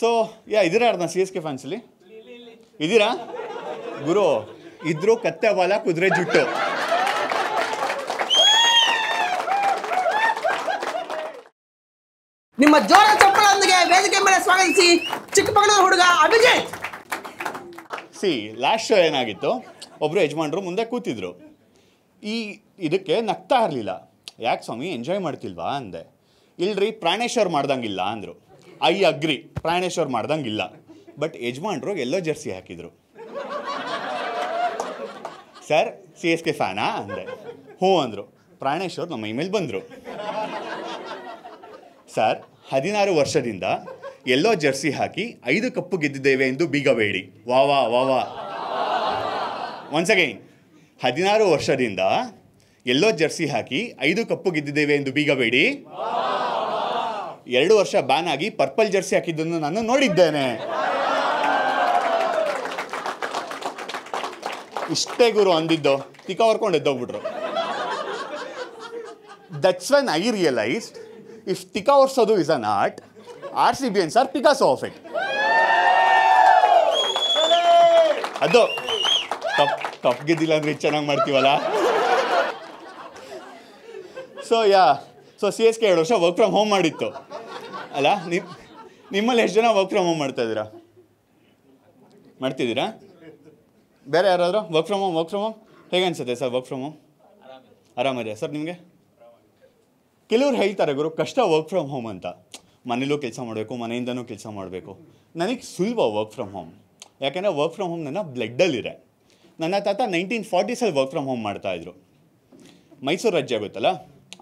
So ಇದೀರಾ ಅರ್ಧ C S K ಫ್ಯಾನ್ಸಲ್ಲಿ ಇದ್ದೀರಾ ಗುರು? ಇದ್ರು ಕತ್ತೆ ಬಾಲ ಕುದುರೆ ಜುಟ್ಟು. ನಿಮ್ಮ ಜೋರ ಚಪ್ಪಳೊಂದಿಗೆ ವೇದಿಕೆ ಮೇಲೆ ಸ್ವಾಗತಿಸಿ ಚಿಕ್ಕಮಗಳೂರು ಹುಡುಗ ಅಭಿಜಿತ್. ಲಾಸ್ಟ್ ಶೋ ಏನಾಗಿತ್ತು, ಒಬ್ರು ಯಜಮಾನ್ರು ಮುಂದೆ ಕೂತಿದ್ರು. ಇದಕ್ಕೆ ನಗ್ತಾ ಇರಲಿಲ್ಲ. ಯಾಕೆ ಸ್ವಾಮಿ ಎಂಜಾಯ್ ಮಾಡ್ತಿಲ್ವಾ ಅಂದೆ. ಇಲ್ರಿ ಪ್ರಾಣೇಶ್ವರ್ ಮಾಡ್ದಂಗಿಲ್ಲ ಅಂದರು. ಐ ಅಗ್ರಿ, ಪ್ರಾಣೇಶ್ವರ್ ಮಾಡ್ದಂಗಿಲ್ಲ. ಬಟ್ ಯಜಮಾನ್ರು ಎಲ್ಲೋ ಜರ್ಸಿ ಹಾಕಿದ್ರು. ಸರ್ ಸಿ ಎಸ್ ಕೆ ಫ್ಯಾನಾ ಅಂದೆ. ಹ್ಞೂ ಅಂದರು. ಪ್ರಾಣೇಶ್ವರ್ ನಮ್ಮ ಇಮೇಲ್ ಬಂದರು. ಸರ್ 16 ವರ್ಷದಿಂದ ಎಲ್ಲೋ ಜರ್ಸಿ ಹಾಕಿ 5 ಕಪ್ಪು ಗೆದ್ದಿದ್ದೇವೆ ಎಂದು ಬೀಗಬೇಡಿ. ವಾ ವಾ ವಾ ವಾ. ಒನ್ಸ್ ಅಗೈನ್, 16 ವರ್ಷದಿಂದ ಎಲ್ಲೋ ಜರ್ಸಿ ಹಾಕಿ 5 ಕಪ್ಪು ಗೆದ್ದಿದ್ದೇವೆ ಎಂದು ಬೀಗಬೇಡಿ. 2 ವರ್ಷ ಬ್ಯಾನ್ ಆಗಿ ಪರ್ಪಲ್ ಜರ್ಸಿ ಹಾಕಿದ್ದನ್ನು ನಾನು ನೋಡಿದ್ದೇನೆ. ಇಷ್ಟೇ ಗುರು ಅಂದಿದ್ದು. ತಿಕ್ಕ ಹೊರ್ಕೊಂಡು ಎದ್ದೋಗ್ಬಿಟ್ರು. That's when I realised if ತಿಕ್ಕ ಹೊರ್ಸೋದು is an art, RCBians are Picasso of it. ಅದು ಕಪ್ ಗೆದ್ದಿಲ್ಲ ಅಂದ್ರೆ ಚೆನ್ನಾಗಿ ಮಾಡ್ತೀವಲ್ಲ. ಸೊ ಸಿ ಎಸ್ ಕೆ 2 ವರ್ಷ ವರ್ಕ್ ಫ್ರಮ್ ಹೋಮ್ ಮಾಡಿತ್ತು ಅಲ್ಲ. ನಿಮ್ಮಲ್ಲಿ ಎಷ್ಟು ಜನ ವರ್ಕ್ ಫ್ರಮ್ ಹೋಮ್ ಮಾಡ್ತಿದ್ದೀರಾ? ಬೇರೆ ಯಾರಾದರೂ ವರ್ಕ್ ಫ್ರಮ್ ಹೋಮ್ ಹೇಗೆ ಅನ್ಸುತ್ತೆ ಸರ್? ವರ್ಕ್ ಫ್ರಮ್ ಹೋಮ್ ಆರಾಮಿದೆ ಸರ್ ನಿಮಗೆ? ಕೆಲವ್ರು ಹೇಳ್ತಾರೆ ಗುರು ಕಷ್ಟ ವರ್ಕ್ ಫ್ರಮ್ ಹೋಮ್ ಅಂತ. ಮನೇಲೂ ಕೆಲಸ ಮಾಡಬೇಕು, ಮನೆಯಿಂದನೂ ಕೆಲಸ ಮಾಡಬೇಕು. ನನಗೆ ಸುಲಭ ವರ್ಕ್ ಫ್ರಮ್ ಹೋಮ್. ಯಾಕೆಂದರೆ ವರ್ಕ್ ಫ್ರಮ್ ಹೋಮ್ ನನ್ನ ಬ್ಲಡ್ಡಲ್ಲಿದೆ. ನನ್ನ ತಾತ 1940s ವರ್ಕ್ ಫ್ರಮ್ ಹೋಮ್ ಮಾಡ್ತಾಯಿದ್ರು. ಮೈಸೂರು ರಾಜ್ಯ ಗೊತ್ತಲ್ಲ,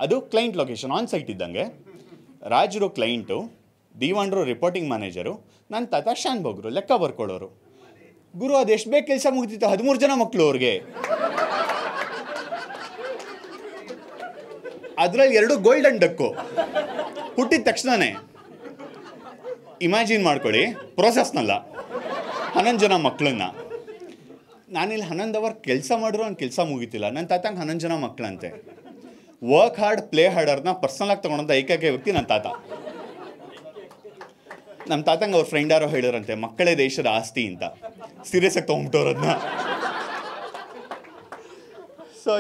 ಅದು ಕ್ಲೈಂಟ್ ಲೊಕೇಶನ್, ಆನ್ ಸೈಟ್ ಇದ್ದಂಗೆ. ರಾಜರು ಕ್ಲೈಂಟು, ದಿವಾಂಡ್ರು ರಿಪೋರ್ಟಿಂಗ್ ಮ್ಯಾನೇಜರು, ನನ್ನ ತಾತ ಶಾನ್ಭೋಗ್ರು ಲೆಕ್ಕ ಬರ್ಕೊಳ್ಳೋರು. ಗುರು ಅದೆಷ್ಟು ಬೇಗ ಕೆಲಸ ಮುಗ್ದಿತ್ತು. 13 ಜನ ಮಕ್ಕಳು ಅವ್ರಿಗೆ. ಅದರಲ್ಲಿ 2 ಗೋಲ್ಡನ್ ಡಕ್ಕು ಹುಟ್ಟಿದ ತಕ್ಷಣನೇ. ಇಮ್ಯಾಜಿನ್ ಮಾಡ್ಕೊಳ್ಳಿ ಪ್ರೋಸೆಸ್ನಲ್ಲ 11 ಜನ ಮಕ್ಕಳನ್ನ. ನಾನಿಲ್ಲಿ 11 ಅವರ್ ಕೆಲಸ ಮಾಡಿದ್ರು ನನ್ನ ಕೆಲಸ ಮುಗೀತಿಲ್ಲ. ನನ್ನ ತಾತಂಗೆ 11 ಜನ ಮಕ್ಕಳಂತೆ. ವರ್ಕ್ ಹಾರ್ಡ್ ಪ್ಲೇ ಹಾರ್ಡರ್ನ ಪರ್ಸನಲಾಗಿ ತೊಗೊಂಡಂಥ ಏಕೈಕ ವ್ಯಕ್ತಿ ನನ್ನ ತಾತ. ನಮ್ಮ ತಾತಂಗೆ ಅವ್ರ ಫ್ರೆಂಡ್ ಯಾರೋ ಹೇಳಿದ್ರಂತೆ, ಮಕ್ಕಳೇ ದೇಶದ ಆಸ್ತಿ ಅಂತ. ಸೀರಿಯಸ್ ಆಗಿ ತೊಗೊಂಬಿಟ್ಟವ್ರದನ್ನ. ಸೊ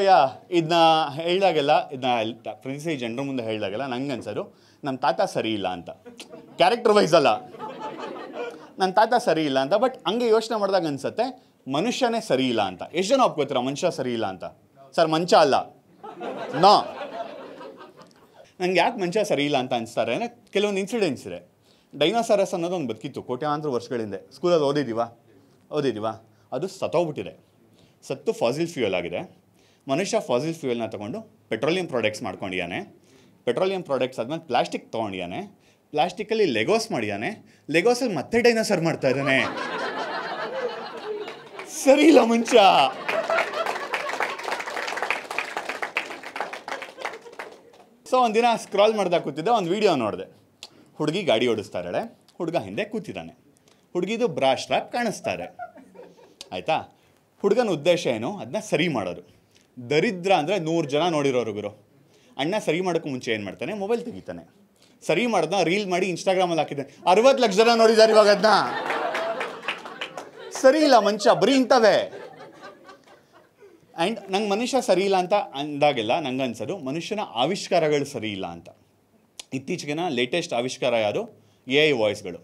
ಇದನ್ನ ಹೇಳಿದಾಗೆಲ್ಲ, ಇದನ್ನ ಪ್ರತಿ ಜನರ ಮುಂದೆ ಹೇಳಿದಾಗೆಲ್ಲ ನಂಗೆ ಅನ್ಸೋದು ನಮ್ಮ ತಾತ ಸರಿ ಇಲ್ಲ ಅಂತ. ಕ್ಯಾರೆಕ್ಟರ್ ವೈಸ್ ಅಲ್ಲ, ನನ್ನ ತಾತ ಸರಿ ಇಲ್ಲ ಅಂತ. ಬಟ್ ಹಂಗೆ ಯೋಚನೆ ಮಾಡಿದಾಗ ಅನ್ಸುತ್ತೆ ಮನುಷ್ಯನೇ ಸರಿ ಇಲ್ಲ ಅಂತ. ಎಷ್ಟು ಜನ ಒಪ್ಕೋತೀರ ಮನುಷ್ಯ ಸರಿ ಇಲ್ಲ ಅಂತ? ಸರ್ ಮಂಚ ಅಲ್ಲ, ನೋ. ನಂಗೆ ಯಾಕೆ ಮನುಷ್ಯ ಸರಿ ಇಲ್ಲ ಅಂತ ಅನಿಸ್ತಾರೆ ಅಂದರೆ ಕೆಲವೊಂದು ಇನ್ಸಿಡೆಂಟ್ಸ್ ಇದೆ. ಡೈನೋಸಾರಸ್ ಅನ್ನೋದು ಒಂದು ಬದುಕಿತ್ತು ಕೋಟ್ಯಾಂತರ ವರ್ಷಗಳಿಂದ. ಸ್ಕೂಲಲ್ಲಿ ಓದಿದ್ದೀವಾ? ಅದು ಸತ್ತೋಗ್ಬಿಟ್ಟಿದೆ. ಸತ್ತು ಫಾಸಿಲ್ ಫ್ಯೂಯಲ್ ಆಗಿದೆ. ಮನುಷ್ಯ ಫಾಸಿಲ್ ಫ್ಯೂಯಲ್ನ ತೊಗೊಂಡು ಪೆಟ್ರೋಲಿಯಂ ಪ್ರಾಡಕ್ಟ್ಸ್ ಮಾಡ್ಕೊಂಡಿದ್ದಾನೆ. ಪೆಟ್ರೋಲಿಯಂ ಪ್ರಾಡಕ್ಟ್ಸ್ ಆದಮೇಲೆ ಪ್ಲಾಸ್ಟಿಕ್ ತೊಗೊಂಡಿದ್ದಾನೆ. ಪ್ಲಾಸ್ಟಿಕಲ್ಲಿ ಲೆಗೋಸ್ ಮಾಡಿದ್ದಾನೆ. ಲೆಗೋಸಲ್ಲಿ ಮತ್ತೆ ಡೈನೋಸಾರ್ ಮಾಡ್ತಾ ಇದ್ದಾನೆ. ಸರಿ ಇಲ್ಲ ಮನುಷ್ಯ. ಸೊ ಒಂದಿನ ಸ್ಕ್ರಾಲ್ ಮಾಡ್ದಾಗ ಕೂತಿದ್ದೆ, ಒಂದು ವಿಡಿಯೋ ನೋಡಿದೆ. ಹುಡುಗಿ ಗಾಡಿ ಓಡಿಸ್ತಾ ಇದ್ದಾಳೆ, ಹುಡುಗ ಹಿಂದೆ ಕೂತಿದ್ದಾನೆ. ಹುಡುಗಿದು ಬ್ರಾ ಸ್ಟ್ರಾಪ್ ಕಾಣಿಸ್ತಾರೆ, ಆಯಿತಾ? ಹುಡುಗನ ಉದ್ದೇಶ ಏನು? ಅದನ್ನ ಸರಿ ಮಾಡೋದು. ದರಿದ್ರ ಅಂದರೆ 100 ಜನ ನೋಡಿರೋರು ಗುರು. ಅಣ್ಣ ಸರಿ ಮಾಡೋಕ್ಕೂ ಮುಂಚೆ ಏನು ಮಾಡ್ತಾನೆ? ಮೊಬೈಲ್ ತೆಗಿತಾನೆ. ಸರಿ ಮಾಡೋದನ್ನ ರೀಲ್ ಮಾಡಿ ಇನ್ಸ್ಟಾಗ್ರಾಮಲ್ಲಿ ಹಾಕಿದ್ದಾನೆ. 60 ಲಕ್ಷ ಜನ ನೋಡಿದ್ದಾರೆ ಇವಾಗ ಅದನ್ನ. ಸರಿ ಇಲ್ಲ ಮನುಷ್ಯ, ಬರೀ ಇಂಥವೇ. ಆ್ಯಂಡ್ ನಂಗೆ ಮನುಷ್ಯ ಸರಿ ಇಲ್ಲ ಅಂತ ಅಂದಾಗೆಲ್ಲ ನಂಗೆ ಅನ್ಸೋದು ಮನುಷ್ಯನ ಆವಿಷ್ಕಾರಗಳು ಸರಿ ಇಲ್ಲ ಅಂತ. ಇತ್ತೀಚೆಗಿನ ಲೇಟೆಸ್ಟ್ ಆವಿಷ್ಕಾರ ಯಾರು? AI ವಾಯ್ಸ್ಗಳು.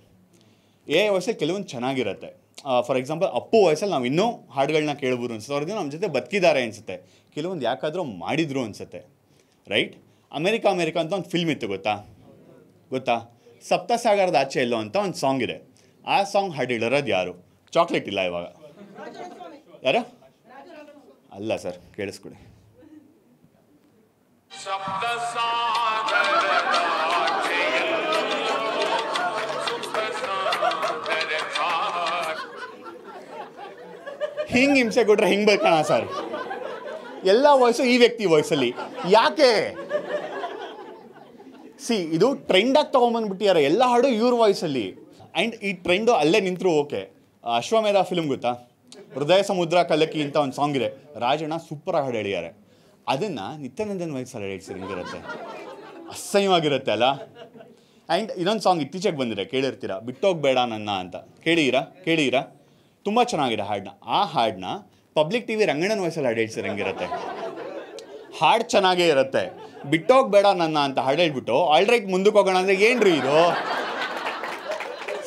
AI ವಾಯ್ಸಲ್ಲಿ ಕೆಲವೊಂದು ಚೆನ್ನಾಗಿರುತ್ತೆ. ಫಾರ್ ಎಕ್ಸಾಂಪಲ್ ಅಪ್ಪು ವಾಯ್ಸಲ್ಲಿ ನಾವು ಇನ್ನೂ ಹಾಡುಗಳನ್ನ ಕೇಳ್ಬೋದು ಅನ್ಸುತ್ತೆ. ಅವ್ರದ್ದು ನಮ್ಮ ಜೊತೆ ಬದುಕಿದ್ದಾರೆ ಅನಿಸುತ್ತೆ. ಕೆಲವೊಂದು ಯಾಕಾದರೂ ಮಾಡಿದ್ರು ಅನಿಸುತ್ತೆ, ರೈಟ್? ಅಮೇರಿಕಾ ಅಂತ ಒಂದು ಫಿಲ್ಮ್ ಇತ್ತು, ಗೊತ್ತಾ? ಸಪ್ತಸಾಗರದ ಆಚೆ ಎಲ್ಲೋ ಅಂತ ಒಂದು ಸಾಂಗ್ ಇದೆ. ಆ ಸಾಂಗ್ ಹಾಡಿರೋದು ಯಾರು? ಚಾಕ್ಲೇಟ್ ಇಲ್ಲ ಇವಾಗ. ಯಾರು? ಅಲ್ಲ ಸರ್, ಕೇಳಿಸ್ಕೊಡಿ. ಹಿಂಗೆ ಹಿಂಸೆ ಕೊಟ್ರೆ ಹಿಂಗೆ ಬೇಕಣ ಸರ್? ಎಲ್ಲ ವಾಯ್ಸು ಈ ವ್ಯಕ್ತಿ ವಾಯ್ಸಲ್ಲಿ ಯಾಕೆ? ಇದು ಟ್ರೆಂಡಾಗಿ ತೊಗೊಂಬಂದ್ಬಿಟ್ಟಿದ್ದಾರೆ ಎಲ್ಲ ಹಾಡು ಇವ್ರ ವಾಯ್ಸಲ್ಲಿ. ಆ್ಯಂಡ್ ಈ ಟ್ರೆಂಡು ಅಲ್ಲೇ ನಿಂತರು ಓಕೆ. ಅಶ್ವಮೇಧ ಫಿಲ್ಮ್ ಗೊತ್ತಾ? ಹೃದಯ ಸಮುದ್ರ ಕಲಕಿ ಅಂತ ಒಂದು ಸಾಂಗ್ ಇದೆ. ರಾಜಣ್ಣ ಸೂಪರ್ ಹಾಡು ಹೇಳಿದ್ದಾರೆ. ಅದನ್ನು ನಿತ್ಯಾನಂದನ್ ವಾಯ್ಸಲ್ಲಿ ಹೇಳ್ಸಿರಿ, ಹಿಂಗಿರುತ್ತೆ, ಅಸಹ್ಯವಾಗಿರುತ್ತೆ ಅಲ್ಲ. ಆ್ಯಂಡ್ ಇನ್ನೊಂದು ಸಾಂಗ್ ಇತ್ತೀಚೆಗೆ ಬಂದಿದೆ, ಕೇಳಿರ್ತೀರಾ, ಬಿಟ್ಟೋಗ್ಬೇಡ ನನ್ನ ಅಂತ. ಕೇಳಿರಾ ತುಂಬ ಚೆನ್ನಾಗಿದೆ ಹಾಡನ್ನ. ಆ ಹಾಡನ್ನ ಪಬ್ಲಿಕ್ ಟಿ ವಿ ರಂಗಣ್ಣನ ವಯಸ್ಸಲ್ಲಿ ಹಾಡು ಹೇಳ್ಸಿದ್ರೆ ಹೆಂಗಿರುತ್ತೆ? ಹಾಡು ಚೆನ್ನಾಗೇ ಇರುತ್ತೆ. ಬಿಟ್ಟೋಗ್ಬೇಡ ನನ್ನ ಅಂತ ಹಾಡು ಹೇಳ್ಬಿಟ್ಟು ಆಲ್ರೈಟ್ ಮುಂದಕ್ಕೆ ಹೋಗೋಣ ಅಂದರೆ ಏನ್ರಿ ಇದು?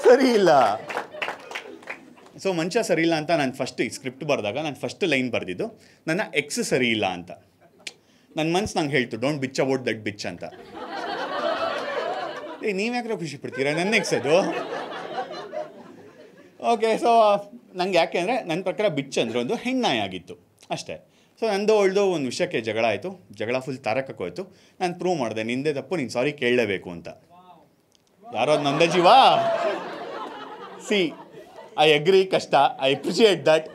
ಸರಿ ಇಲ್ಲ. ಸೊ ಮನುಷ್ಯ ಸರಿ ಇಲ್ಲ ಅಂತ ನಾನು ಫಸ್ಟ್ ಈ ಸ್ಕ್ರಿಪ್ಟ್ ಬರೆದಾಗ ನಾನು ಫಸ್ಟ್ ಲೈನ್ ಬರೆದಿದ್ದು ನನ್ನ ಎಕ್ಸ್ ಸರಿ ಇಲ್ಲ ಅಂತ. ನನ್ನ ಮನ್ಸು ನಂಗೆ ಹೇಳ್ತು ಡೋಂಟ್ ಬಿಚ್ ಅಬೌಟ್ ದಟ್ ಬಿಚ್ ಅಂತ. ನೀವ್ಯಾಕ್ರೆ ಖುಷಿ ಪಡ್ತೀರಾ? ನನ್ನ ಎಕ್ಸ್ ಅದು. ಓಕೆ, ಸೊ ನಂಗೆ ಯಾಕೆ ಅಂದರೆ ನನ್ನ ಪ್ರಕಾರ ಬಿಚ್ ಅಂದರೆ ಒಂದು ಹೆಣ್ಣಾಯಿ ಆಗಿತ್ತು ಅಷ್ಟೇ. ಸೊ ನಂದು ಒಳ್ದು ಒಂದು ವಿಷಯಕ್ಕೆ ಜಗಳ ಆಯಿತು. ಜಗಳ ಫುಲ್ ತಾರಕಕ್ಕೆ ಹೋಯ್ತು. ನಾನು ಪ್ರೂವ್ ಮಾಡಿದೆ ನಿಂದೇ ತಪ್ಪು, ನೀನು ಸಾರಿ ಕೇಳಲೇಬೇಕು ಅಂತ. ಯಾರೋ ಅದು ನಂದೇ ಜೀವ. ಸಿ ಐ ಅಗ್ರಿ, ಕಷ್ಟ, ಐ ಅಪ್ರಿಷಿಯೇಟ್ ದಟ್.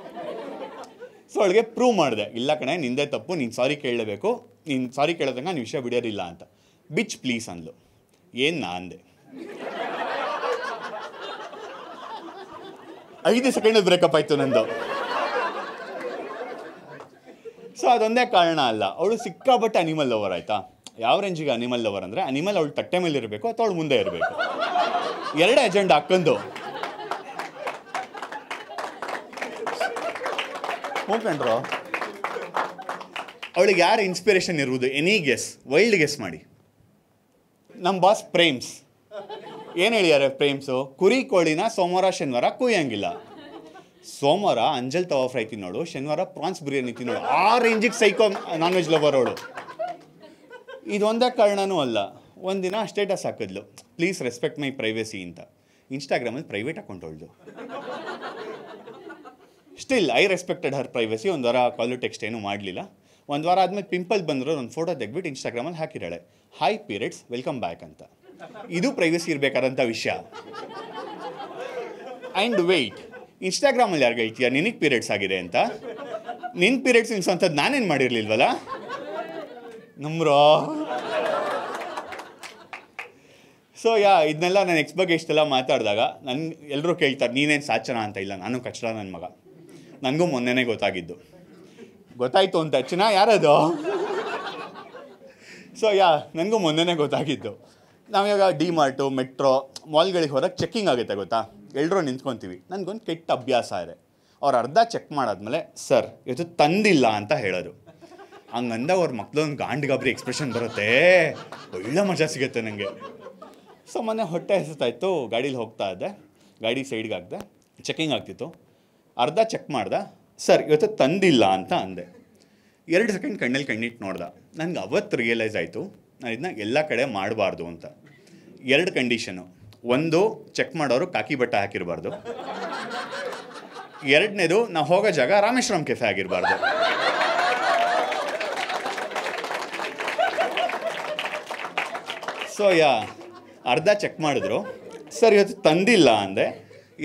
ಸೊ ಅವಳಿಗೆ ಪ್ರೂವ್ ಮಾಡಿದೆ, ಇಲ್ಲ ಕಣೆ ನಿಂದೇ ತಪ್ಪು, ನೀನು ಸಾರಿ ಕೇಳಲೇಬೇಕು, ನೀನು ಸಾರಿ ಕೇಳೋದಂಗ ನೀನು ವಿಷಯ ಬಿಡೋರಿಲ್ಲ ಅಂತ. ಬಿಚ್ ಪ್ಲೀಸ್ ಅಂದ್ಲು. ಏನು ನಾ ಅಂದೆ? 5 ಸೆಕೆಂಡ್ ಬ್ರೇಕಪ್ ಆಯಿತು ನಂದು. ಸೊ ಅದೊಂದೇ ಕಾರಣ ಅಲ್ಲ, ಅವಳು ಸಿಕ್ಕಾಬಟ್ಟೆ ಅನಿಮಲ್ ಲವರ್ ಆಯಿತಾ. ಯಾವ ರೇಂಜಿಗೆ ಅನಿಮಲ್ ಲವರ್ ಅಂದರೆ ಅನಿಮಲ್ ಅವಳು ತಟ್ಟೆ ಮೇಲೆ ಇರಬೇಕು ಅಥವಾ ಅವಳು ಮುಂದೆ ಇರಬೇಕು, ಎರಡೇ ಅಜೆಂಡಾ ಹಾಕೊಂಡು ಹೋಗ್ಕೊಂಡ್ರು. ಅವಳಿಗೆ ಯಾರು ಇನ್ಸ್ಪಿರೇಷನ್ ಇರುವುದು? ಎನಿ ಗೆಸ್, ವೈಲ್ಡ್ ಗೆಸ್ ಮಾಡಿ. ನಮ್ಮ ಬಾಸ್ ಪ್ರೇಮ್ಸ್ ಏನು ಹೇಳಿದ್ದಾರೆ? ಪ್ರೇಮ್ಸು ಕುರಿ ಕೋಳಿನ ಸೋಮವಾರ ಶನಿವಾರ ಕುಯ್ಯಂಗಿಲ್ಲ. ಸೋಮವಾರ ಅಂಜಲ್ ತವಾ ಫ್ರೈ ತಿನ್ನೋಳು, ಶನಿವಾರ ಪ್ರಾನ್ಸ್ ಬಿರಿಯಾನಿ ತಿನ್ನೋಳು. ಆ ರೇಂಜಿಗೆ ಸೈಕೋ ನಾನ್ ವೆಜ್ ಲವರ್ ಅವಳು. ಇದೊಂದೇ ಕಾರಣನೂ ಅಲ್ಲ. ಒಂದಿನ ಸ್ಟೇಟಸ್ ಹಾಕಿದ್ಲು, ಪ್ಲೀಸ್ ರೆಸ್ಪೆಕ್ಟ್ ಮೈ ಪ್ರೈವೇಸಿ ಅಂತ. ಇನ್ಸ್ಟಾಗ್ರಾಮಲ್ಲಿ ಪ್ರೈವೇಟ್ ಅಕೌಂಟ್ ಅವಳದು. Still I respected her privacy. ಒಂದು ವಾರ ಕಾಲು ಟೆಕ್ಸ್ಟ್ ಏನೂ ಮಾಡಲಿಲ್ಲ. ಒಂದು ವಾರ ಆದಮೇಲೆ ಪಿಂಪಲ್ ಬಂದರೂ ಒಂದು ಫೋಟೋ ತೆಗ್ಬಿಟ್ಟು ಇನ್ಸ್ಟಾಗ್ರಾಮಲ್ಲಿ ಹಾಕಿದ್ದಾಳೆ, ಹಾಯ್ ಪೀರಿಯಡ್ಸ್ ವೆಲ್ಕಮ್ ಬ್ಯಾಕ್ ಅಂತ. ಇದು ಪ್ರೈವೇಸಿ ಇರಬೇಕಾದಂಥ ವಿಷಯ. ಆ್ಯಂಡ್ ವೆಯ್ಟ್, ಇನ್ಸ್ಟಾಗ್ರಾಮಲ್ಲಿ ಯಾರು ಹೇಳ್ತೀಯ ನಿನಗೆ ಪೀರಿಯಡ್ಸ್ ಆಗಿದೆ ಅಂತ? ನಿನ್ನ ಪೀರಿಯಡ್ಸ್ ಇನ್ಸೋಂಥದ್ದು ನಾನೇನು ಮಾಡಿರಲಿಲ್ವಲ್ಲ ನಮ್ರೋ. ಸೊ ಇದನ್ನೆಲ್ಲ ನಾನು ಎಕ್ಸ್ ಬಗ್ಗೆ ಇಷ್ಟೆಲ್ಲ ಮಾತಾಡಿದಾಗ ಎಲ್ಲರೂ ಕೇಳ್ತಾರೆ ನೀನೇನು ಸಾಚನ ಅಂತ. ಇಲ್ಲ, ನಾನು ಕಚ್ಚಡ ನನ್ನ ಮಗ. ನನಗೂ ಮೊನ್ನೆನೇ ಗೊತ್ತಾಯಿತು ಅಂತ. ಚಿನ್ನ ಯಾರದು? ಸೊ ನನಗೂ ಮೊನ್ನೆನೇ ಗೊತ್ತಾಗಿದ್ದು. ನಾವಿವಾಗ ಡಿ ಮಾರ್ಟು, ಮೆಟ್ರೋ, ಮಾಲ್ಗಳಿಗೆ ಹೊರಗೆ ಚೆಕ್ಕಿಂಗ್ ಆಗುತ್ತೆ ಗೊತ್ತಾ, ಎಲ್ಲರೂ ನಿಂತ್ಕೊತೀವಿ. ನನಗೊಂದು ಕೆಟ್ಟ ಅಭ್ಯಾಸ ಇದೆ, ಅವ್ರು ಅರ್ಧ ಚೆಕ್ ಮಾಡಾದ್ಮೇಲೆ ಸರ್ ಇವತ್ತು ತಂದಿಲ್ಲ ಅಂತ ಹೇಳೋದು. ಹಂಗಂದಾಗ ಅವ್ರ ಮಕ್ಳೊಂದು ಗಾಂಡ್ಗಾಬ್ರಿ ಎಕ್ಸ್ಪ್ರೆಷನ್ ಬರುತ್ತೆ, ಒಳ್ಳೆ ಮಜಾ ಸಿಗುತ್ತೆ ನನಗೆ. ಸೊ ಮೊನ್ನೆ ಹೊಟ್ಟೆ ಹಸಿತಾಯಿತು, ಗಾಡೀಲಿ ಹೋಗ್ತಾ ಇದ್ದೆ, ಗಾಡಿ ಸೈಡ್ಗೆ ಹಾಕಿದೆ, ಚೆಕ್ಕಿಂಗ್ ಆಗ್ತಿತ್ತು. ಅರ್ಧ ಚೆಕ್ ಮಾಡ್ದೆ, ಸರ್ ಇವತ್ತು ತಂದಿಲ್ಲ ಅಂತ ಅಂದೆ. 2 ಸೆಕೆಂಡ್ ಕಣ್ಣಲ್ಲಿ ಕಣ್ಣಿಟ್ಟು ನೋಡ್ದೆ. ನನಗೆ ಅವತ್ತು ರಿಯಲೈಸ್ ಆಯಿತು ನಾನು ಇದನ್ನ ಎಲ್ಲ ಕಡೆ ಮಾಡಬಾರ್ದು ಅಂತ. 2 ಕಂಡೀಷನು. ಒಂದು, ಚೆಕ್ ಮಾಡೋರು ಕಾಕಿ ಬಟ್ಟೆ ಹಾಕಿರಬಾರ್ದು. 2ನೇದು, ನಾವು ಹೋಗೋ ಜಾಗ ರಾಮೇಶ್ವರಂ ಕೆಫೆ ಆಗಿರಬಾರ್ದು. ಸೊ ಅರ್ಧ ಚೆಕ್ ಮಾಡಿದ್ರು, ಸರ್ ಇವತ್ತು ತಂದಿಲ್ಲ ಅಂದೆ.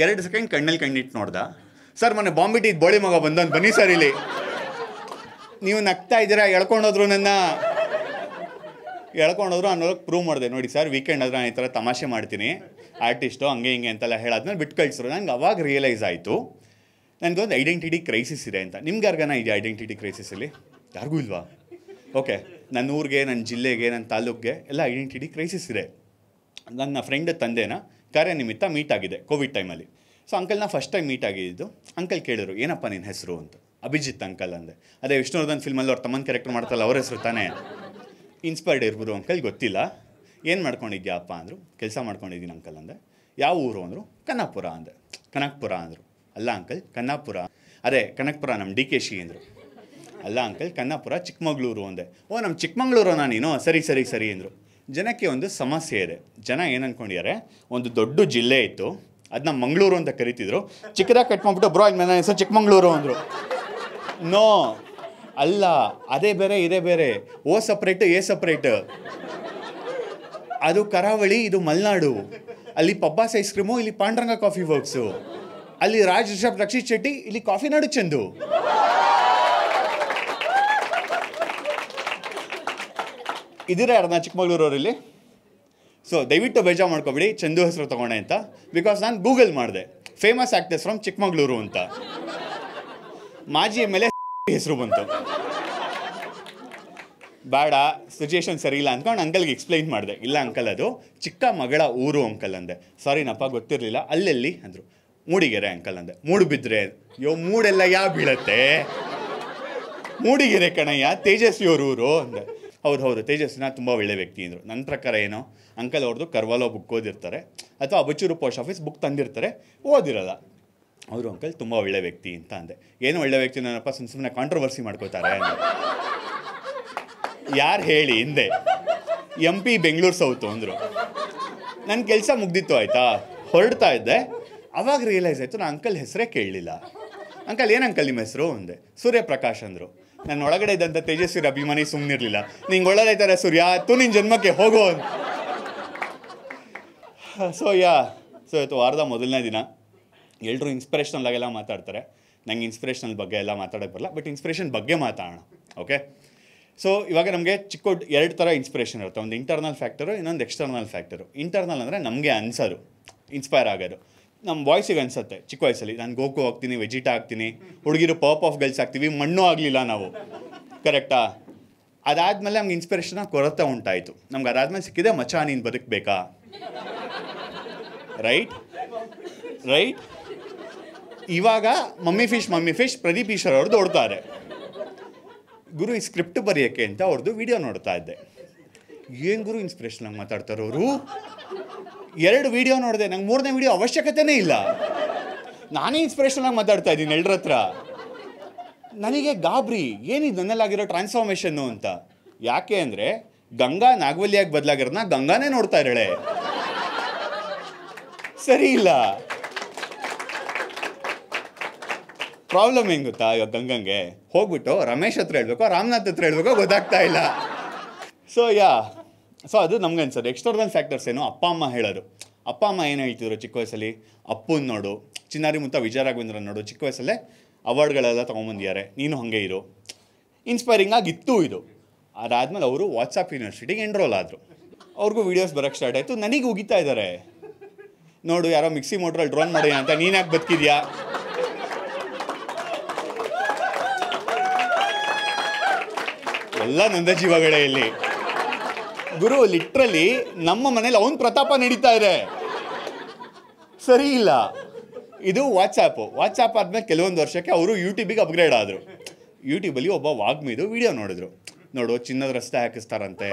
2 ಸೆಕೆಂಡ್ ಕಣ್ಣಲ್ಲಿ ಕಣ್ಣಿಟ್ಟು ನೋಡ್ದೆ, ಸರ್ ಮೊನ್ನೆ ಬಾಂಬಿಟ್ಟು ಬೋಳಿ ಮಗ ಬಂದವನು ಬನ್ನಿ ಸರ್ ಇಲ್ಲಿ. ನೀವು ನಗ್ತಾ ಇದ್ದೀರಾ, ಎಳ್ಕೊಂಡೋದ್ರು ಅನ್ನೋದಕ್ಕೆ ಪ್ರೂವ್ ಮಾಡಿದೆ. ನೋಡಿ ಸರ್ ವೀಕೆಂಡ್ ಆದ್ರೆ ನಾನು ಈ ಥರ ತಮಾಷೆ ಮಾಡ್ತೀನಿ, ಆರ್ಟಿಸ್ಟು ಹಂಗೆ ಹಿಂಗೆ ಅಂತೆಲ್ಲ ಹೇಳಾದ್ಮೇಲೆ ಬಿಟ್ಟು ಕಳಿಸಿದ್ರು. ನನಗೆ ಅವಾಗ ರಿಯಲೈಸ್ ಆಯಿತು ನನಗೊಂದು ಐಡೆಂಟಿಟಿ ಕ್ರೈಸಿಸ್ ಇದೆ ಅಂತ. ನಿಮ್ಗೆ ಯಾರಿಗಾನ ಇದೆ ಐಡೆಂಟಿಟಿ ಕ್ರೈಸಿಸಲ್ಲಿ? ಯಾರಿಗೂ ಇಲ್ವಾ? ಓಕೆ, ನನ್ನ ಊರಿಗೆ, ನನ್ನ ಜಿಲ್ಲೆಗೆ, ನನ್ನ ತಾಲೂಕಿಗೆ ಎಲ್ಲ ಐಡೆಂಟಿಟಿ ಕ್ರೈಸಿಸ್ ಇದೆ. ನನ್ನ ಫ್ರೆಂಡ್ ತಂದೆನ ಕಾರ್ಯನಿಮಿತ್ತ ಮೀಟ್ ಆಗಿದೆ ಕೋವಿಡ್ ಟೈಮಲ್ಲಿ. ಸೊ ಅಂಕಲ್ನ ಫಸ್ಟ್ ಟೈಮ್ ಮೀಟ್ ಆಗಿದ್ದು. ಅಂಕಲ್ ಕೇಳಿದ್ರು, ಏನಪ್ಪ ನಿನ್ನ ಹೆಸರು ಅಂತ. ಅಭಿಜಿತ್ ಅಂಕಲ್ ಅಂದೆ. ಅದೇ ವಿಷ್ಣುವರ್ಧನ್ ಫಿಲ್ಮಲ್ಲಿ ಅವ್ರ ತಮ್ಮನ ಕ್ಯಾರೆಕ್ಟರ್ ಮಾಡ್ತಲ್ಲ ಅವ್ರ ಹೆಸರು ತಾನೇ. ಇನ್ಸ್ಪೈರ್ಡ್ ಇರ್ಬೋದು ಅಂಕಲ್, ಗೊತ್ತಿಲ್ಲ. ಏನು ಮಾಡ್ಕೊಂಡಿದ್ಯಾಪ್ಪ ಅಂದರು. ಕೆಲಸ ಮಾಡ್ಕೊಂಡಿದ್ದೀನಿ ಅಂಕಲ್ ಅಂದೆ. ಯಾವ ಊರು ಅಂದರು. ಕನಕಪುರ ಅಂದೆ. ಕನಕಪುರ ಅಂದರು. ಅಲ್ಲ ಅಂಕಲ್ ಕನ್ನಾಪುರ. ಅದೇ ಕನಕಪುರ ನಮ್ಮ DKಶಿ ಅಂದರು. ಅಲ್ಲ ಅಂಕಲ್ ಕನ್ನಾಪುರ ಚಿಕ್ಕಮಗಳೂರು ಅಂದೆ. ಓ ನಮ್ಮ ಚಿಕ್ಕಮಗಳೂರನಾ ನೀನು? ಸರಿ ಸರಿ ಸರಿ ಅಂದರು. ಜನಕ್ಕೆ ಒಂದು ಸಮಸ್ಯೆ ಇದೆ. ಜನ ಏನು ಅಂದ್ಕೊಂಡಿದ್ದಾರೆ, ಒಂದು ದೊಡ್ಡ ಜಿಲ್ಲೆ ಇತ್ತು, ಅದನ್ನ ಮಂಗಳೂರು ಅಂತ ಕರಿತಿದ್ರು, ಚಿಕ್ಕದಾಗಿ ಕಟ್ ಮಾಡ್ಬಿಟ್ಟು ಬ್ರೋ ನನ್ನ ಹೆಸರು ಚಿಕ್ಕಮಗಳೂರು ಅಂದರು. ನೋ, ಅಲ್ಲ, ಅದೇ ಬೇರೆ ಇದೇ ಬೇರೆ. ಓ ಸಪ್ರೇಟ್ ಎ ಸಪ್ರೇಟ್. ಅದು ಕರಾವಳಿ, ಇದು ಮಲೆನಾಡು. ಅಲ್ಲಿ ಪಬ್ಬಾಸ್ ಐಸ್ ಕ್ರೀಮು, ಇಲ್ಲಿ ಪಾಂಡ್ರಂಗ ಕಾಫಿ ವರ್ಕ್ಸು. ಅಲ್ಲಿ ರಾಜ್ ರಿಷಬ್ ರಕ್ಷಿತ್ ಶೆಟ್ಟಿ, ಇಲ್ಲಿ ಕಾಫಿ ನಾಡು ಚಂದು. ಇದಿರ ಯಾರನ್ನ ಚಿಕ್ಕಮಗಳೂರವರಲ್ಲಿ? ಸೊ ದಯವಿಟ್ಟು ಬೇಜಾರು ಮಾಡ್ಕೊಬಿಡಿ ಚಂದು ಹೆಸರು ತೊಗೊಂಡೆ ಅಂತ. ಬಿಕಾಸ್ ನಾನು ಗೂಗಲ್ ಮಾಡಿದೆ, ಫೇಮಸ್ ಆಕ್ಟರ್ಸ್ ಫ್ರಮ್ ಚಿಕ್ಕಮಗಳೂರು ಅಂತ. ಮಾಜಿ MLA ಹೆಸರು ಬಂತು. ಬೇಡ ಸಿಚುಯೇಷನ್ ಸರಿ ಇಲ್ಲ ಅಂದ್ಕೊಂಡು ಅಂಕಲ್ಗೆ ಎಕ್ಸ್ಪ್ಲೈನ್ ಮಾಡಿದೆ. ಇಲ್ಲ ಅಂಕಲ್, ಅದು ಚಿಕ್ಕ ಮಗಳ ಊರು ಅಂಕಲ್ ಅಂದೆ. ಸಾರಿನಪ್ಪ ಗೊತ್ತಿರಲಿಲ್ಲ, ಅಲ್ಲೆಲ್ಲಿ ಅಂದರು. ಮೂಡಿಗೆರೆ ಅಂಕಲ್ ಅಂದೆ. ಮೂಡುಬಿದ್ರೆ ಮೂಡೆಲ್ಲ ಬೀಳತ್ತೆ, ಮೂಡಿಗೆರೆ ಕಣಯ್ಯ, ತೇಜಸ್ವಿ ಅವ್ರ ಊರು ಅಂದೆ. ಹೌದು ತೇಜಸ್ವಿನ ತುಂಬ ಒಳ್ಳೆ ವ್ಯಕ್ತಿ ಅಂದರು. ನನ್ನ ಪ್ರಕಾರ ಏನೋ ಅಂಕಲ್ ಅವ್ರದ್ದು ಕರ್ವಾಲೋ ಬುಕ್ ಓದಿರ್ತಾರೆ ಅಥವಾ ಅಬಚೂರು ಪೋಸ್ಟ್ ಆಫೀಸ್ ಬುಕ್ ತಂದಿರ್ತಾರೆ, ಓದಿರಲ್ಲ. ಅವರು ಅಂಕಲ್ ತುಂಬ ಒಳ್ಳೆ ವ್ಯಕ್ತಿ ಅಂತ ಅಂದೆ. ಏನು ಒಳ್ಳೆ ವ್ಯಕ್ತಿ ನನ್ನಪ್ಪ ಸುಮ್ಮನೆ ಕಾಂಟ್ರವರ್ಸಿ ಮಾಡ್ಕೋತಾರೆ ಅಂದೆ. ಯಾರು ಹೇಳಿ ಹಿಂದೆ MP ಬೆಂಗಳೂರು ಸೌತು ಅಂದರು. ನನ್ನ ಕೆಲಸ ಮುಗ್ದಿತ್ತು ಆಯಿತಾ, ಹೊರಡ್ತಾ ಇದ್ದೆ. ಅವಾಗ ರಿಯಲೈಸ್ ಆಯಿತು ನಾನು ಅಂಕಲ್ ಹೆಸರೇ ಕೇಳಲಿಲ್ಲ. ಅಂಕಲ್ ಏನು ಅಂಕಲ್ ನಿಮ್ಮ ಹೆಸರು ಅಂದೆ. ಸೂರ್ಯಪ್ರಕಾಶ್ ಅಂದರು. ನನ್ನ ಒಳಗಡೆ ಇದ್ದಂಥ ತೇಜಸ್ವಿ ಅಭಿಮಾನಿ ಸುಮ್ಮನಿರಲಿಲ್ಲ. ನಿಂಗೆ ಒಳ್ಳೆದಾಯ್ತಾರೆ ಸೂರ್ಯ, ನಿನ್ನ ಜನ್ಮಕ್ಕೆ ಹೋಗೋ ಅಂತ. ಸೊ ಇವತ್ತು ವಾರದ ಮೊದಲನೇ ದಿನ. ಎಲ್ಲರೂ ಇನ್ಸ್ಪಿರೇಷನಲ್ ಆಗೆಲ್ಲ ಮಾತಾಡ್ತಾರೆ. ನಂಗೆ ಇನ್ಸ್ಪಿರೇಷನಲ್ ಬಗ್ಗೆ ಎಲ್ಲ ಮಾತಾಡೋಕ್ಕೆ ಬರಲ್ಲ, ಬಟ್ ಇನ್ಸ್ಪಿರೇಷನ್ ಬಗ್ಗೆ ಮಾತಾಡೋಣ. ಓಕೆ, ಸೊ ಇವಾಗ ನಮಗೆ ಎರಡು ಥರ ಇನ್ಸ್ಪಿರೇಷನ್ ಇರುತ್ತೆ. ಒಂದು ಇಂಟರ್ನಲ್ ಫ್ಯಾಕ್ಟರು, ಇನ್ನೊಂದು ಎಕ್ಸ್ಟರ್ನಲ್ ಫ್ಯಾಕ್ಟರು. ಇಂಟರ್ನಲ್ ಅಂದರೆ ನಮಗೆ ಅನ್ಸೋದು, ಇನ್ಸ್ಪೈರ್ ಆಗೋದು. ನಮ್ಮ ವಾಯ್ಸಿಗೆ ಅನಿಸುತ್ತೆ ಚಿಕ್ಕ ವಯಸ್ಸಲ್ಲಿ ನಾನು ಗೋಕು ಆಗ್ತೀನಿ, ವೆಜಿಟಾ ಆಗ್ತೀನಿ, ಹುಡುಗಿರು ಪಾಪ್ ಆಫ್ ಗರ್ಲ್ಸ್ ಆಗ್ತೀವಿ, ಮಣ್ಣು ಆಗಲಿಲ್ಲ ನಾವು, ಕರೆಕ್ಟಾ? ಅದಾದಮೇಲೆ ನಮ್ಗೆ ಇನ್ಸ್ಪಿರೇಷನ್ ಕೊರತೆ ಉಂಟಾಯಿತು. ನಮ್ಗೆ ಅದಾದಮೇಲೆ ಸಿಕ್ಕಿದೆ ಮಚಾ ನೀನು ಬದುಕಬೇಕಾ, ರೈಟ್. ಇವಾಗ ಮಮ್ಮಿ ಫಿಶ್ ಪ್ರದೀಪ್ ಈಶ್ವರ್ ಅವ್ರದ್ದು ಓಡ್ತಾರೆ. ಗುರು ಈ ಸ್ಕ್ರಿಪ್ಟ್ ಬರೆಯೋಕ್ಕೆ ಅಂತ ಅವ್ರದ್ದು ವಿಡಿಯೋ ನೋಡ್ತಾ ಇದ್ದೆ. ಏನು ಗುರು ಇನ್ಸ್ಪಿರೇಷನ್ ಮಾತಾಡ್ತಾರೆ ಅವರು. 2 ವಿಡಿಯೋ ನೋಡಿದೆ, ನಂಗೆ 3ನೇ ವಿಡಿಯೋ ಅವಶ್ಯಕತೆನೇ ಇಲ್ಲ. ನಾನೇ ಇನ್ಸ್ಪಿರೇಷನಾಗಿ ಮಾತಾಡ್ತಾ ಇದ್ದೀನಿ ಎಲ್ಲರ ಹತ್ರ. ನನಗೆ ಗಾಬರಿ, ಏನಿದು ನನ್ನಲ್ಲಾಗಿರೋ ಟ್ರಾನ್ಸ್ಫಾರ್ಮೇಷನ್ನು ಅಂತ. ಯಾಕೆ ಅಂದರೆ ಗಂಗಾ ನಾಗವಲ್ಲಿಯಾಗಿ ಬದಲಾಗಿರೋದನ್ನ ಗಂಗಾನೇ ನೋಡ್ತಾ ಇದ್ದಾಳೆ. ಸರಿ ಇಲ್ಲ. ಪ್ರಾಬ್ಲಮ್ ಏನು ಗೊತ್ತಾ, ಇವಾಗ ಗಂಗಂಗೆ ಹೋಗ್ಬಿಟ್ಟು ರಮೇಶ್ ಹತ್ರ ಹೇಳ್ಬೇಕೋ ರಾಮನಾಥ್ ಹತ್ರ ಹೇಳ್ಬೇಕೋ ಗೊತ್ತಾಗ್ತಾ ಇಲ್ಲ. ಸೊ ಅದು ನಮ್ಗೆ ಅನ್ಸೋದು. ಎಕ್ಸ್ಟರ್ನಲ್ ಫ್ಯಾಕ್ಟರ್ಸ್ ಏನು, ಅಪ್ಪ ಅಮ್ಮ ಹೇಳೋರು. ಅಪ್ಪ ಅಮ್ಮ ಏನು ಹೇಳ್ತಿದ್ರು ಚಿಕ್ಕ ವಯಸ್ಸಲ್ಲಿ, ಅಪ್ಪನ ನೋಡು, ಚಿನ್ನಾರಿ ಮುತ್ತ ವಿಜಯ ರಾಘವೇಂದ್ರ ನೋಡು, ಚಿಕ್ಕ ವಯಸ್ಸಲ್ಲೇ ಅವಾರ್ಡ್ಗಳೆಲ್ಲ ತೊಗೊಂಬಂದಿದ್ದಾರೆ, ನೀನು ಹಾಗೆ ಇರು. ಇನ್ಸ್ಪೈರಿಂಗ್ ಆಗಿತ್ತು ಇದು. ಅದಾದಮೇಲೆ ಅವರು ವಾಟ್ಸಪ್ ಯೂನಿವರ್ಸಿಟಿಗೆ ಎನ್ರೋಲ್ ಆದರು. ಅವ್ರಿಗೂ ವೀಡಿಯೋಸ್ ಬರೋಕ್ಕೆ ಸ್ಟಾರ್ಟ್ ಆಯಿತು. ನನಗೆ ಉಗಿತಾ ಇದ್ದಾರೆ, ನೋಡು ಯಾರೋ ಮಿಕ್ಸಿ ಮೋಟ್ರಲ್ಲಿ ಡ್ರೋನ್ ಮಾಡಿ ಅಂತ, ನೀನು ಯಾಕೆ ಬದುಕಿದ್ಯಾ? ಎಲ್ಲ ನಂದ ಜೀವಗಳೇ ಇಲ್ಲಿ. ಗುರು ಲಿಟ್ರಲಿ ನಮ್ಮ ಮನೇಲಿ ಅವನ ಪ್ರತಾಪ ನಡೀತಾ ಇದೆ. ಸರಿ ಇಲ್ಲ. ಇದು ವಾಟ್ಸಾಪ್ ಆದ್ಮೇಲೆ ಕೆಲವೊಂದು ವರ್ಷಕ್ಕೆ ಅವರು ಯೂಟ್ಯೂಬಿಗೆ ಅಪ್ಗ್ರೇಡ್ ಆದರು. ಯೂಟ್ಯೂಬಲ್ಲಿ ಒಬ್ಬ ವಾಗ್ಮಿದು ವಿಡಿಯೋ ನೋಡಿದ್ರು. ನೋಡು ಚಿನ್ನದ ರಸ್ತೆ ಹಾಕಿಸ್ತಾರಂತೆ,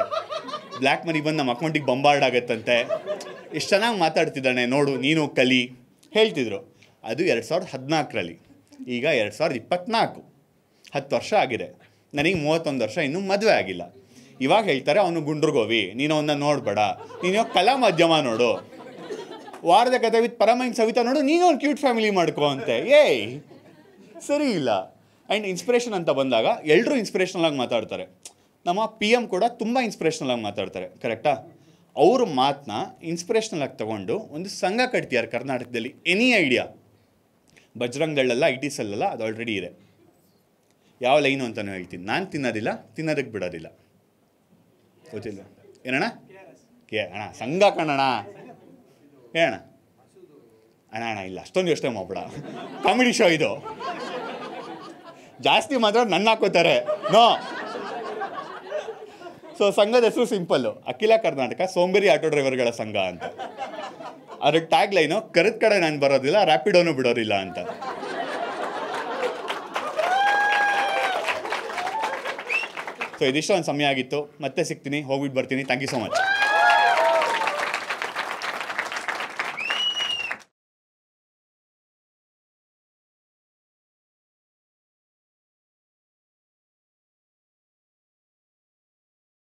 ಬ್ಲ್ಯಾಕ್ ಮನಿ ಬಂದು ನಮ್ಮ ಅಕೌಂಟಿಗೆ ಬಂಬಾರ್ಡ್ ಆಗತ್ತಂತೆ, ಎಷ್ಟು ಚೆನ್ನಾಗಿ ಮಾತಾಡ್ತಿದ್ದಾನೆ ನೋಡು, ನೀನು ಕಲಿ ಹೇಳ್ತಿದ್ರು. ಅದು 2014ರಲ್ಲಿ. ಈಗ 2024, 10 ವರ್ಷ ಆಗಿದೆ. ನನಗೆ 31 ವರ್ಷ, ಇನ್ನೂ ಮದುವೆ ಆಗಿಲ್ಲ. ಇವಾಗ ಹೇಳ್ತಾರೆ ಅವನು ಗುಂಡ್ರುಗೋವಿ, ನೀನು ಅವನ್ನ ನೋಡಬೇಡ, ನೀನು ಕಲಾ ಮಾಧ್ಯಮ ನೋಡು, ವಾರದ ಕಥೆ ವಿತ್ ಪರಮೈನ್ ಸವಿತಾ ನೋಡು, ನೀನು ಒಂದು ಕ್ಯೂಟ್ ಫ್ಯಾಮಿಲಿ ಮಾಡ್ಕೋ ಅಂತೆ. ಸರಿ ಇಲ್ಲ. ಆ್ಯಂಡ್ ಇನ್ಸ್ಪಿರೇಷನ್ ಅಂತ ಬಂದಾಗ ಎಲ್ಲರೂ ಇನ್ಸ್ಪಿರೇಷನಲ್ ಆಗಿ ಮಾತಾಡ್ತಾರೆ. ನಮ್ಮ PM ಕೂಡ ತುಂಬ ಇನ್ಸ್ಪಿರೇಷನಲ್ ಆಗಿ ಮಾತಾಡ್ತಾರೆ, ಕರೆಕ್ಟಾ? ಅವ್ರ ಮಾತನ್ನ ಇನ್ಸ್ಪಿರೇಷನಲ್ ಆಗಿ ತೊಗೊಂಡು ಒಂದು ಸಂಘ ಕಟ್ತಿದ್ದಾರೆ ಕರ್ನಾಟಕದಲ್ಲಿ. Any idea? ಬಜರಂಗ್ ದಳಲ್ಲ, IT ಸೆಲ್ಲಲ್ಲ, ಅದು ಆಲ್ರೆಡಿ ಇದೆ. ಯಾವ ಲೈನು ಅಂತಲೂ ಹೇಳ್ತೀನಿ. ನಾನು ತಿನ್ನೋದಕ್ಕೆ ಬಿಡೋದಿಲ್ಲ. ಗೊತ್ತಿಲ್ಲ ಏನಣ್ಣ? ಅಣ್ಣ ಸಂಘ ಕಣಣ್ಣ, ಅಣ್ಣ ಇಲ್ಲ ಅಷ್ಟೊಂದು ಯೋಚನೆ ಮಾಡ್ಬೇಡ, ಕಾಮಿಡಿ ಶೋ ಇದು. ಜಾಸ್ತಿ ಮಾತ್ರ ನನ್ನ ಹಾಕೋತಾರೆ, ನೋ. ಸೊ ಸಂಘದ ಹೆಸರು ಸಿಂಪಲ್ಲು, ಅಖಿಲ ಕರ್ನಾಟಕ ಸೋಂಬೇರಿ ಆಟೋ ಡ್ರೈವರ್ಗಳ ಸಂಘ ಅಂತ. ಅದಕ್ಕೆ ಟ್ಯಾಗ್ ಲೈನು, ಕರೆದ ಕಡೆ ನಾನು ಬರೋದಿಲ್ಲ, ರ್ಯಾಪಿಡೋನು ಬಿಡೋದಿಲ್ಲ ಅಂತ. ಸೊ ಇದಿಷ್ಟು ಒಂದು ಸಮಯ ಆಗಿತ್ತು. ಮತ್ತೆ ಸಿಗ್ತೀನಿ, ಹೋಗ್ಬಿಟ್ಟು ಬರ್ತೀನಿ. Thank you so much.